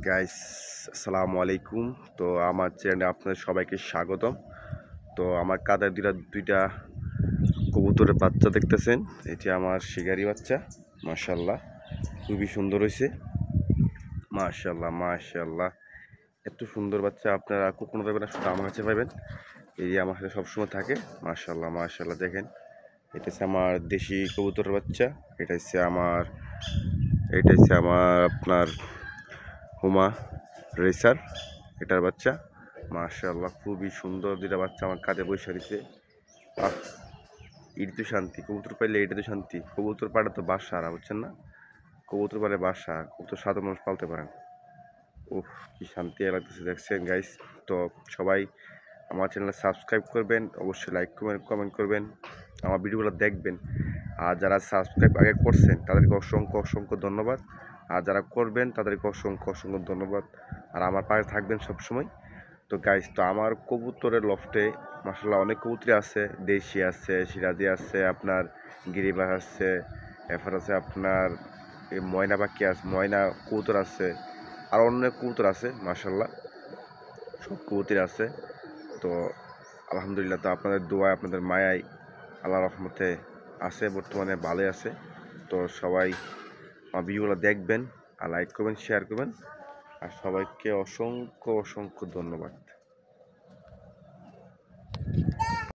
Guys, আসসালামু আলাইকুম। তো আমার চ্যানেলে আপনাদের সবাইকে স্বাগতম। তো আমার কাঁধে দুইটা কবুতরের বাচ্চা দেখতেছেন। এটি আমার শিকারি বাচ্চা। মাশাআল্লাহ, খুবই সুন্দর হয়েছে। মাশাআল্লাহ মাশাআল্লাহ, এত সুন্দর বাচ্চা আপনারা কখনো পাবেন না, শুধু আমার কাছে পাবেন। এই যে আমার সাথে সবসময় থাকে। মাশাআল্লাহ মাশাআল্লাহ, দেখেন এটা হচ্ছে আমার দেশি কবুতরের বাচ্চা। এটা হচ্ছে আমার আপনার হুমা রেসার, এটার বাচ্চা। মাশাআল্লাহ, খুবই সুন্দর দুইটা বাচ্চা আমার কাঁধে বসে দিচ্ছে। আহ, এটি তো শান্তি, কবুতর পাইলে এটা তো শান্তি। কবুতর পাড়া তো বাসা, আর বুঝছেন না, কবুতর পালে বাসা, কবুতর সাধারণ মানুষ পালতে পারেন। উফ, কি শান্তি লাগতেছে দেখছেন গাইস। তো সবাই আমার চ্যানেলে সাবস্ক্রাইব করবেন, অবশ্যই লাইক কমেন্ট করবেন, আমার ভিডিওগুলো দেখবেন। আর যারা সাবস্ক্রাইব আগে করছেন তাদেরকে অসংখ্য অসংখ্য ধন্যবাদ। আর যারা করবেন তাদেরকে অসংখ্য অসংখ্য ধন্যবাদ। আর আমার পাশে থাকবেন সবসময়। তো গাইস, তো আমার কবুতরের লফটে মাশাআল্লাহ অনেক কবুতরই আছে। দেশি আছে, সিরাজি আছে, আপনার গিরিবাজ আছে, এরপর আছে আপনার এই ময়না পাখি আছে, ময়না কবুতর আছে, আর অনেক কবুতর আছে। মাশাআল্লাহ, সব কবুতরই আছে। তো আলহামদুলিল্লাহ, তো আপনাদের দোয়ায় আপনাদের মায়ায় আল্লাহর রহমতে আছে, বর্তমানে ভালোই আছে। তো সবাই আমার ভিডিওগুলো দেখবেন, আর লাইক করবেন, শেয়ার করবেন। আর সবাইকে অসংখ্য অসংখ্য ধন্যবাদ।